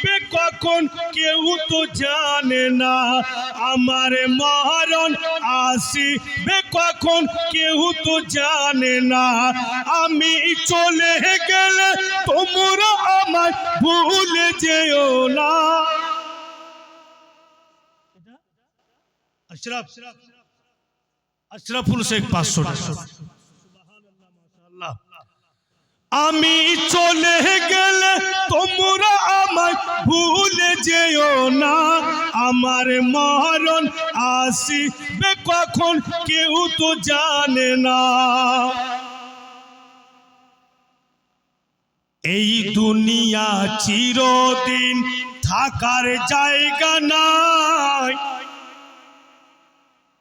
আসিবে কখন কেউ তো জানে না, আমার মরণ আসিবে কখন কেউ তো জানে না। আমি চলে গেলে তোমরা আমায় ভুলে যেও না। আশরাফুল শেখ 500 টাকা। আমি চলে গেলে তোমরা আমায় ভুলে যেও না, আমার মরণ আসিবে কখন কেউ তো জানে না। এই দুনিয়া চিরদিন থাকার জায়গা নাই।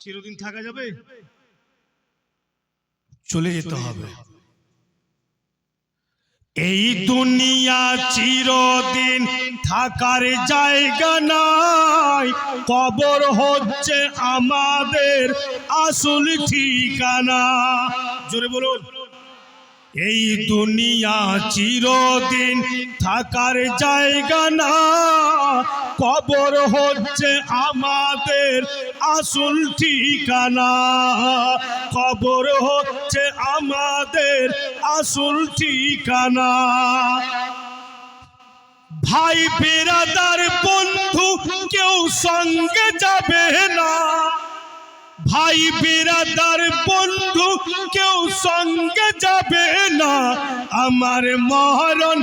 চিরদিন থাকা যাবে? চলে যেতে হবে। এই দুনিয়া চিরদিন থাকার জায়গা নাই, কবর হচ্ছে আমাদের আসল ঠিকানা। জোরে বলুন। এই দুনিয়া চিরদিন থাকার জায়গা না, কবর হচ্ছে আমাদের আসল ঠিকানা। কবর হচ্ছে আমাদের আসল ঠিকানা। ভাই বিরাদার বন্ধু কেউ সঙ্গে যাবে না, ভাই বিরাদার বন্ধু কেউ সঙ্গে যাবে না, আমার মরণ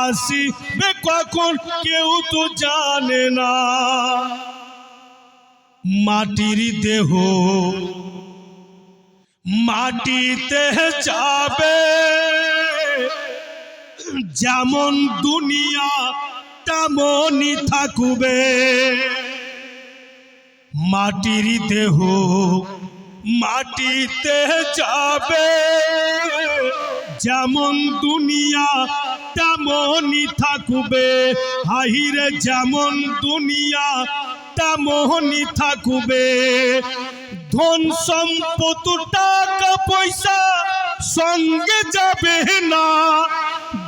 আসিবে কখন কেউ তো জানে না। মাটির দেহ মাটিতে যাবে, যেমন দুনিয়া তেমনই থাকবে। মাটির দেহ মাটিতে যাবে, যেমন দুনিয়া তেমনই থাকবে। হাহিরে যেমন দুনিয়া তেমনই থাকবে। ধন সম্পদ টাকা পয়সা সঙ্গে যাবে না,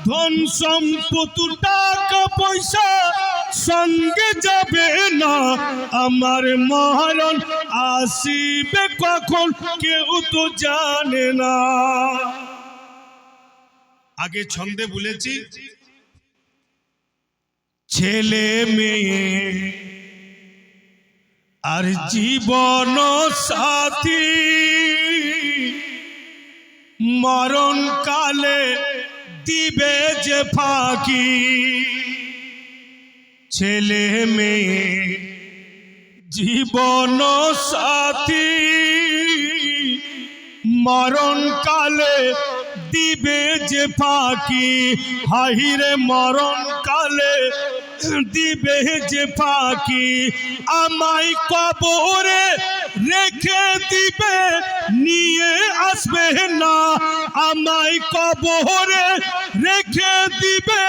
ধন সম্পদ টাকা পয়সা সঙ্গে যাবে না, আমার মরণ আসিবে কখন কেউ তো জানে না। আগে ছন্দে বলেছি, ছেলে মেয়ে আর জীবন সাথী মরণ কালে দিবে যে ফাঁকি। ছেলে মেয়ে জীবন সাথী মরণ কালে দিবে যে ফাঁকি। হাহিরে মরণ কালে দিবে যে ফাঁকি। আমায় কবরে রেখে দিবে নিয়ে আসবে না, আমায় কবরে রেখে দিবে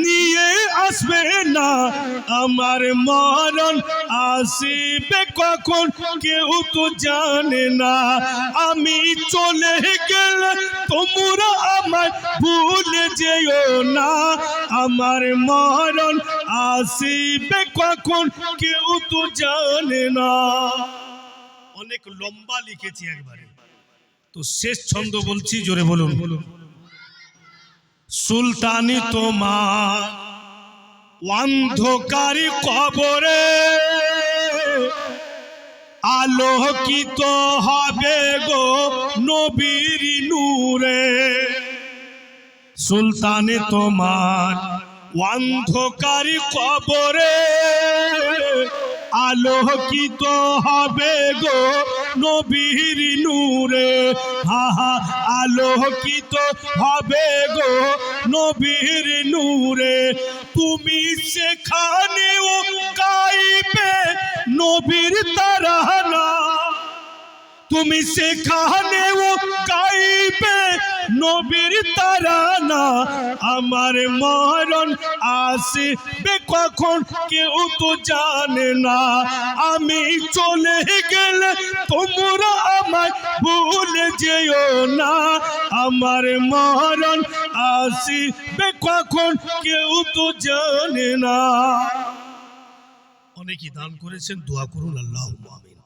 নিয়ে আসবে না, আমার মরণ আসিবে কখন কেউ তো জানে না। আমি চলে গেলে তোমরা আমায় ভুলে যেও না, আমার মরণ আসিবে কখন কেউ তো জানে না। অনেক লম্বা লিখেছি একবারে, তো শেষ ছন্দ বলছি, জোরে বলুন। সুলতানি তোমার অন্ধকারী কবরে আলোকিত হবে গো নবীর নূরে। সুলতানি তোমার অন্ধকারী কবরে আলোকিত হবে গো নবীর নূরে। হা হা আলোকিত হবে গো নবীর নূরে। তুমি সেখানেও গাইবে নবীর তারানা, তুমি সেখানেও গাইবে নবীর তারানা, আমার মরণ আসিবে কখন কেউ তো জানে না। আমি চলে গেলে তোমরা আমায় ভুলে যেও না, আমার মরণ আসিবে কখন কেউ তো জানে না। অনেকে দান করেছেন, দোয়া করুন, আল্লাহুম্মা আমিন।